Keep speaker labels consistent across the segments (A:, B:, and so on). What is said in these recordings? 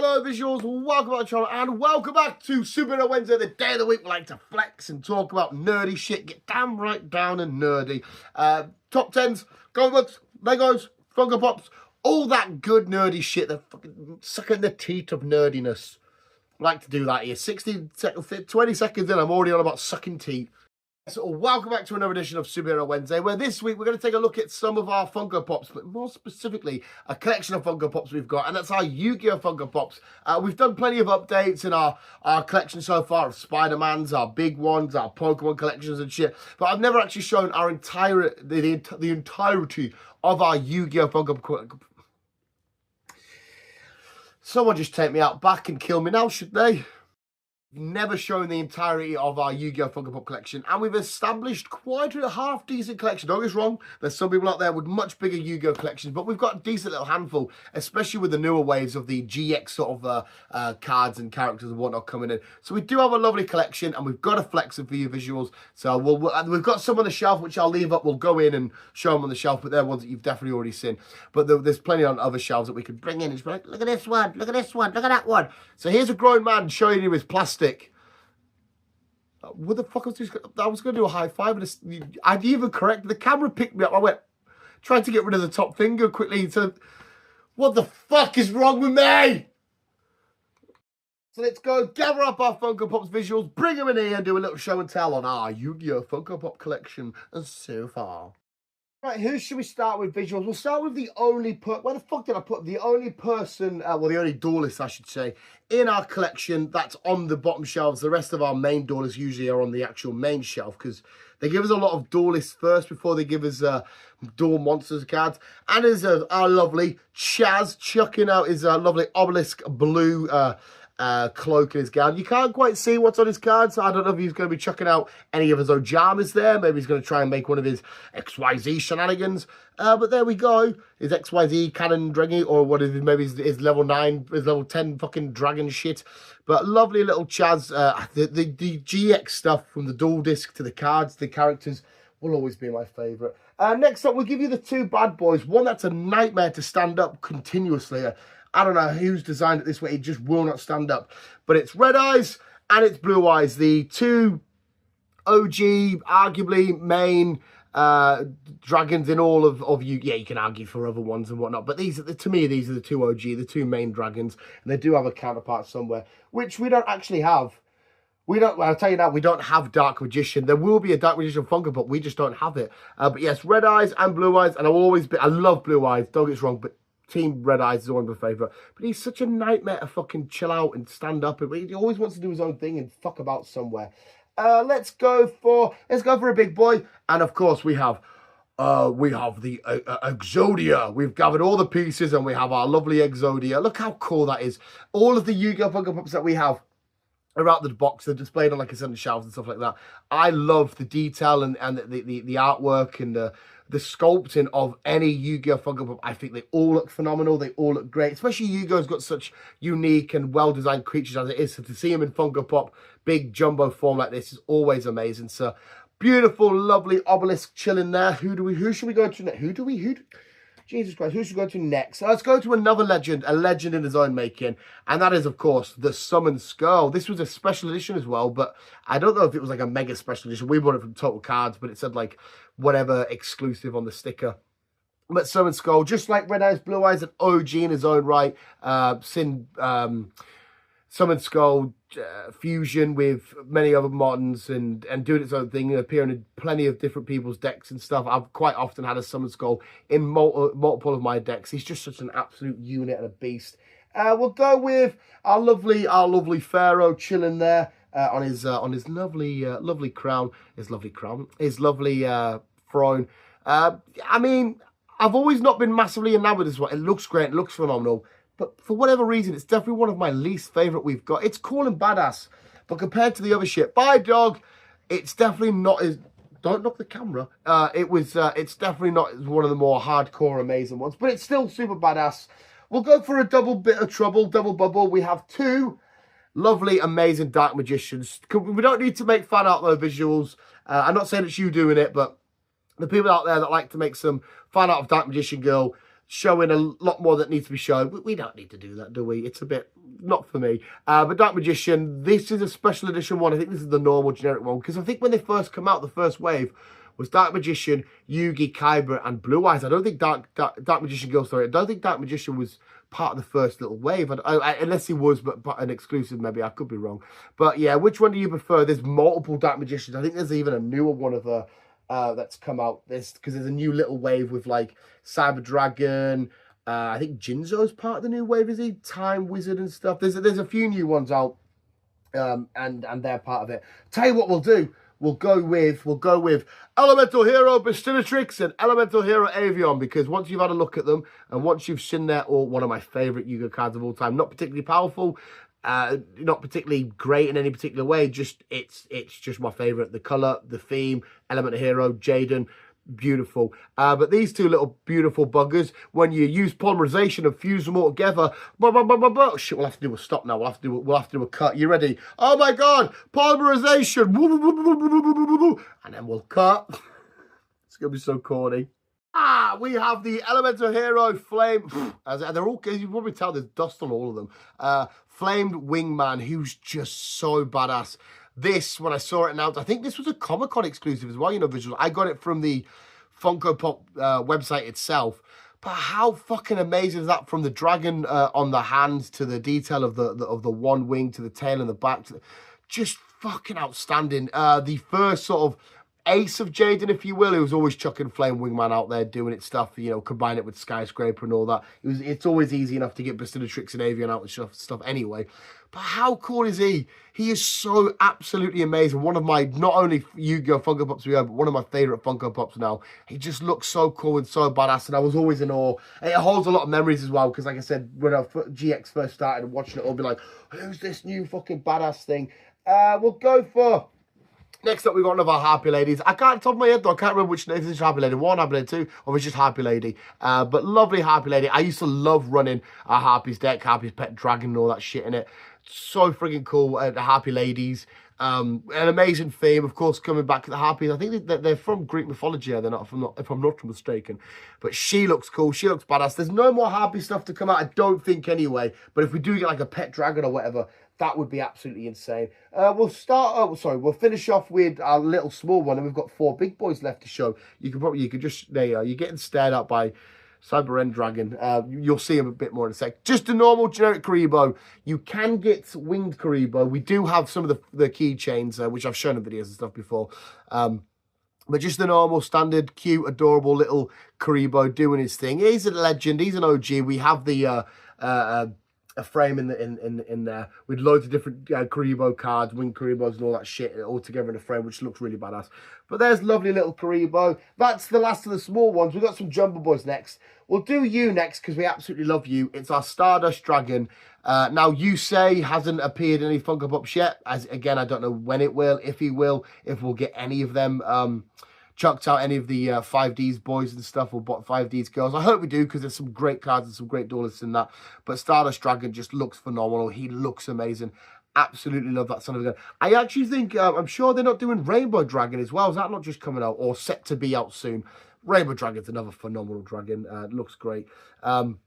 A: Hello visuals, welcome back to the channel and welcome back to Superhero Wednesday, the day of the week we like to flex and talk about nerdy shit, get damn right down and nerdy. Top 10s, comic books, Legos, Funko Pops, all that good nerdy shit that fucking sucking the teat of nerdiness. I like to do that here. 20 seconds in, I'm already on about sucking teeth. So welcome back to another edition of Superhero Wednesday, where this week we're going to take a look at some of our Funko Pops, but more specifically, a collection of Funko Pops we've got, and that's our Yu-Gi-Oh Funko Pops. We've done plenty of updates in our collection so far of Spider-Mans, our big ones, our Pokemon collections and shit, but I've never actually shown our the entirety of our Yu-Gi-Oh Funko. Someone just take me out back and kill me now, should they? Never shown the entirety of our Yu-Gi-Oh Funko Pop collection, and we've established quite a half-decent collection. Don't get us wrong, there's some people out there with much bigger Yu-Gi-Oh collections, but we've got a decent little handful, especially with the newer waves of the GX sort of cards and characters and whatnot coming in. So we do have a lovely collection, and we've got a flex for you visuals. So we've got some on the shelf, which I'll leave up. We'll go in and show them on the shelf, but they're ones that you've definitely already seen. But there's plenty on other shelves that we could bring in and just be like, look at this one, look at this one, look at that one. So here's a grown man showing you his plastic. What the fuck was this? I was going to do a high five. I'd even correct. The camera picked me up. I went, trying to get rid of the top finger quickly. So, what the fuck is wrong with me? So let's go gather up our Funko Pops visuals, bring them in here and do a little show and tell on our Yu-Gi-Oh Funko Pop collection so far. Right, who should we start with visuals? We'll start with the only where the fuck did I put the only person, well, the only duelist, I should say, in our collection that's on the bottom shelves. The rest of our main duelists usually are on the actual main shelf because they give us a lot of duelists first before they give us duel monsters cards. And there's our lovely Chaz chucking out his lovely obelisk blue cloak in his gown. You can't quite see what's on his card, so I don't know if he's going to be chucking out any of his Ojamas there. Maybe he's going to try and make one of his XYZ shenanigans. But there we go. His XYZ cannon dragon, or what is it? Maybe his level 9, his level 10 fucking dragon shit. But lovely little Chaz. The GX stuff from the dual disc to the cards, the characters, will always be my favourite. Next up, we'll give you the two bad boys. One that's a nightmare to stand up continuously. I don't know who's designed it this way. It just will not stand up. But it's Red Eyes and it's Blue Eyes. The two OG, arguably main dragons in all of you. Yeah, you can argue for other ones and whatnot. But these, to me, these are the two OG, the two main dragons. And they do have a counterpart somewhere, which we don't actually have. I'll tell you now, we don't have Dark Magician. There will be a Dark Magician Funko, but we just don't have it. But yes, Red Eyes and Blue Eyes. And I love Blue Eyes, don't get us wrong, but Team Red Eyes is one of my favourite. But he's such a nightmare to fucking chill out and stand up. He always wants to do his own thing and fuck about somewhere. Let's go for a big boy. And of course we have the Exodia. We've gathered all the pieces and we have our lovely Exodia. Look how cool that is. All of the Yu-Gi-Oh Funko Pops that we have are out of the box. They're displayed on, like I said, on the shelves and stuff like that. I love the detail and the artwork and the sculpting of any Yu-Gi-Oh Funko Pop. I think they all look phenomenal. They all look great. Especially Yu-Gi-Oh's got such unique and well-designed creatures as it is. So to see them in Funko Pop, big jumbo form like this is always amazing. So beautiful, lovely obelisk chilling there. Who should we go to next? Jesus Christ, who should we go to next? So let's go to another legend, a legend in his own making. And that is, of course, the Summon Skull. This was a special edition as well, but I don't know if it was like a mega special edition. We bought it from Total Cards, but it said like whatever exclusive on the sticker. But Summon Skull, just like Red Eyes, Blue Eyes, an OG in his own right. Summon Skull fusion with many other moderns and doing its own thing and appearing in plenty of different people's decks and stuff. I've quite often had a Summon Skull in multiple of my decks. He's just such an absolute unit and a beast. We'll go with our lovely Pharaoh chilling there on his lovely crown, his lovely throne. I mean, I've always not been massively enamored with this one. It looks great, it looks phenomenal. But for whatever reason, it's definitely one of my least favourite we've got. It's cool and badass, but compared to the other shit, bye dog, it's definitely not as... Don't knock the camera. It's definitely not one of the more hardcore, amazing ones, but it's still super badass. We'll go for a double bit of trouble, double bubble. We have two lovely, amazing Dark Magicians. We don't need to make fan art though, visuals. I'm not saying it's you doing it, but the people out there that like to make some fan art of Dark Magician Girl, showing a lot more that needs to be shown. But we don't need to do that, do we? It's a bit, not for me. But Dark Magician, this is a special edition one. I think this is the normal generic one. Because I think when they first come out, the first wave was Dark Magician, Yugi, Kyber, and Blue Eyes. I don't think Dark Magician Ghost Story. I don't think Dark Magician was part of the first little wave. Unless he was, but an exclusive maybe. I could be wrong. But yeah, which one do you prefer? There's multiple Dark Magicians. I think there's even a newer one of the... that's come out because there's a new little wave with like Cyber Dragon. I think Jinzo's part of the new wave, is he? Time Wizard and stuff. There's a few new ones out, and they're part of it. Tell you what we'll do. We'll go with Elemental Hero Bastinatrix and Elemental Hero Avion, because once you've had a look at them and once you've seen they're all one of my favourite Yu-Gi-Oh cards of all time, not particularly powerful, not particularly great in any particular way, just it's just my favorite. The color, the theme, Elemental Hero, Jaden, beautiful. But these two little beautiful buggers, when you use polymerization and fuse them all together, shit, we'll have to do a stop now. We'll have to do a cut. You ready? Oh my god, polymerization, and then we'll cut. It's gonna be so corny. We have the Elemental Hero Flame. They're all, you can probably tell there's dust on all of them. Flamed Wingman, who's just so badass. This, when I saw it announced, I think this was a Comic-Con exclusive as well, you know, visual. I got it from the Funko Pop website itself. But how fucking amazing is that, from the dragon on the hand to the detail of the one wing to the tail and the back. Just fucking outstanding. The first sort of ace of Jaden, if you will, who was always chucking Flame Wingman out there doing its stuff, you know, combine it with Skyscraper and all that. It's always easy enough to get Bastinatrix and Avian out and stuff anyway. But how cool is he? He is so absolutely amazing. One of my, not only Yu-Gi-Oh Funko Pops we have, but one of my favourite Funko Pops now. He just looks so cool and so badass, and I was always in awe. And it holds a lot of memories as well, because like I said, when GX first started and watching it all, be like, who's this new fucking badass thing? We'll go for... Next up, we've got one of our Harpy Ladies. I can't, top of my head though, I can't remember which name. If it's Harpy Lady 1, Harpy Lady 2, or if it's just Harpy Lady. But lovely Harpy Lady. I used to love running a Harpy's deck, Harpy's Pet Dragon and all that shit in it. So friggin' cool, the Harpy Ladies. An amazing theme, of course, coming back to the Harpies. I think they're from Greek mythology, they're not, if I'm not mistaken. But she looks cool, she looks badass. There's no more Harpy stuff to come out, I don't think anyway. But if we do get like a pet dragon or whatever, that would be absolutely insane. We'll finish off with our little small one, and we've got 4 big boys left to show. You could just, there you are, you're getting stared at by Cyber End Dragon. You'll see him a bit more in a sec. Just a normal generic Karibo. You can get winged Karibo. We do have some of the keychains, which I've shown in videos and stuff before. But just the normal, standard, cute, adorable little Karibo doing his thing. He's a legend. He's an OG. We have the a frame in there with loads of different Karibo cards, winged Karibos and all that shit all together in a frame, which looks really badass. But there's lovely little Karibo. That's the last of the small ones. We've got some Jumbo Boys next. We'll do you next, because we absolutely love you. It's our Stardust Dragon. Now, you say hasn't appeared in any Funko Pops yet. As again, I don't know when it will, if we'll get any of them chucked out, any of the 5Ds boys and stuff, or 5Ds girls. I hope we do, because there's some great cards and some great duelists in that. But Stardust Dragon just looks phenomenal. He looks amazing. Absolutely love that son of a gun. I actually think, I'm sure they're not doing Rainbow Dragon as well. Is that not just coming out, or set to be out soon? Rainbow Dragon's another phenomenal dragon. Looks great. And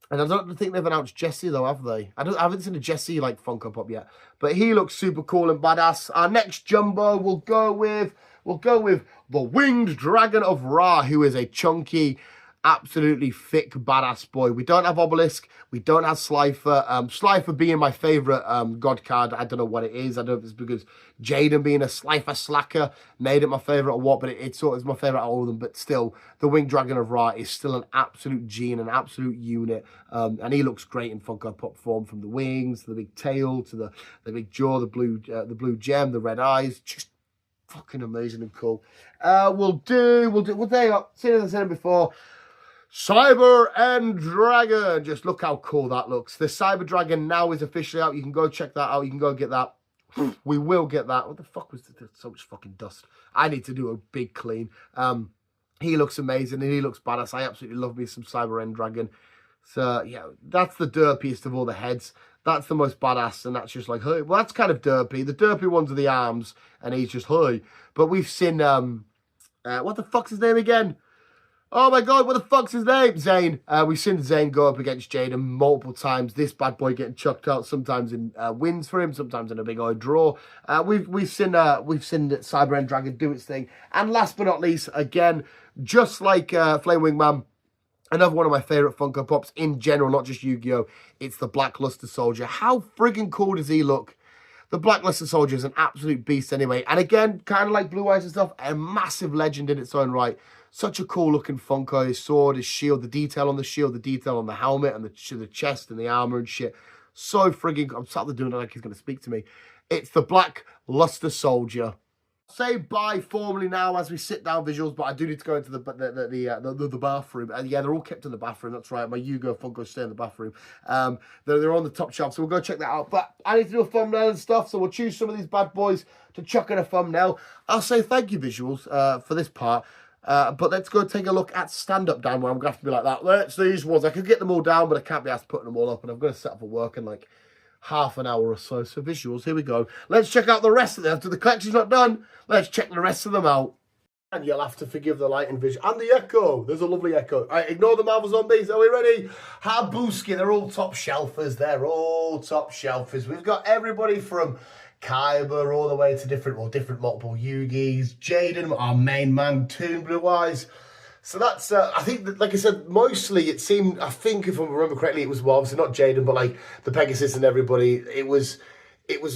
A: I don't think they've announced Jesse though, have they? I haven't seen a Jesse like Funko Pop yet. But he looks super cool and badass. Our next Jumbo we'll go with the Winged Dragon of Ra, who is a chunky, absolutely thick, badass boy. We don't have Obelisk. We don't have Slifer. Slifer being my favourite god card. I don't know what it is. I don't know if it's because Jaden being a Slifer slacker made it my favourite or what, but it's my favourite out of all of them. But still, the Winged Dragon of Ra is still an absolute G and an absolute unit. And he looks great in Funko Pop form, from the wings to the big tail to the big jaw, the blue gem, the red eyes. Just fucking amazing and cool. We'll there you go. Seen as I said before, Cyber End Dragon. Just look how cool that looks. The Cyber Dragon now is officially out. You can go check that out. You can go get that. We will get that. What the fuck was this? So much fucking dust. I need to do a big clean. He looks amazing and he looks badass. I absolutely love me some Cyber End Dragon. So yeah, that's the derpiest of all the heads. That's the most badass, and that's just like, hey. Well, that's kind of derpy. The derpy ones are the arms, and he's just, hey. But we've seen, what the fuck's his name again? Oh my God, what the fuck's his name? Zayn. We've seen Zayn go up against Jaden multiple times. This bad boy getting chucked out, sometimes in wins for him, sometimes in a big old draw. We've seen Cyber End Dragon do its thing. And last but not least, again, just like Flame Wingman, another one of my favourite Funko Pops in general, not just Yu-Gi-Oh! It's the Black Luster Soldier. How friggin' cool does he look? The Black Luster Soldier is an absolute beast anyway. And again, kind of like Blue Eyes and stuff, a massive legend in its own right. Such a cool looking Funko. His sword, his shield, the detail on the shield, the detail on the helmet and the chest and the armor and shit. So friggin' I'm sat there doing it like he's going to speak to me. It's the Black Luster Soldier. Say bye formally now as we sit down, visuals, but I do need to go into the bathroom. And yeah, they're all kept in the bathroom. That's right. My Yu-Gi-Oh Funko stay in the bathroom. They're on the top shelf, so we'll go check that out. But I need to do a thumbnail and stuff, so we'll choose some of these bad boys to chuck in a thumbnail. I'll say thank you, visuals, for this part. But let's go take a look at stand-up down where I'm going to have to be like that. Let's these ones. I could get them all down, but I can't be asked putting them all up. And I'm going to set up for work in like half an hour or so. So visuals, here we go. Let's check out the rest of them. After the collection's not done, let's check the rest of them out. And you'll have to forgive the light and vision. And the echo. There's a lovely echo. All right, ignore the Marvel Zombies. Are we ready? Habuski. They're all top shelfers. They're all top shelfers. We've got everybody from Kyber all the way to different multiple Yu-Gis. Jaden, our main man, Toon Blue Eyes. So that's, I think, that, like I said, mostly it seemed, I think if I remember correctly, it was, well, obviously not Jaden, but like the Pegasus and everybody, it was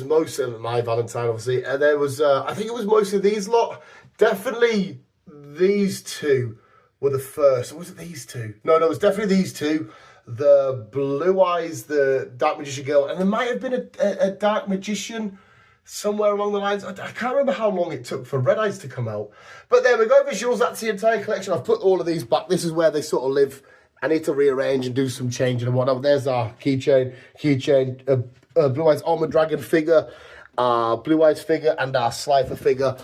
A: mostly my Valentine, obviously. And there was, I think it was mostly these lot. Definitely these two were the first. Or was it these two? No, it was definitely these two. The Blue Eyes, the Dark Magician girl, and there might have been a Dark Magician somewhere along the lines. I can't remember how long it took for Red Eyes to come out. But there we go, visuals. That's the entire collection. I've put all of these back. This is where they sort of live. I need to rearrange and do some changing and whatnot. There's our keychain, Blue Eyes Almond Dragon figure, Blue Eyes figure, and our Slifer figure.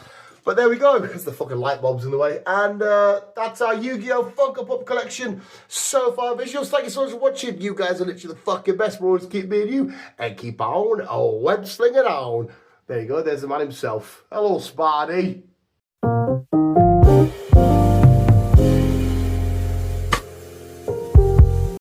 A: But there we go, because the fucking light bulb's in the way. And that's our Yu-Gi-Oh Funko Pop collection so far, visuals. Thank you so much for watching. You guys are literally the fucking best. We'll always keep being you and keep on web slinging on. There you go, there's the man himself. Hello, Sparty.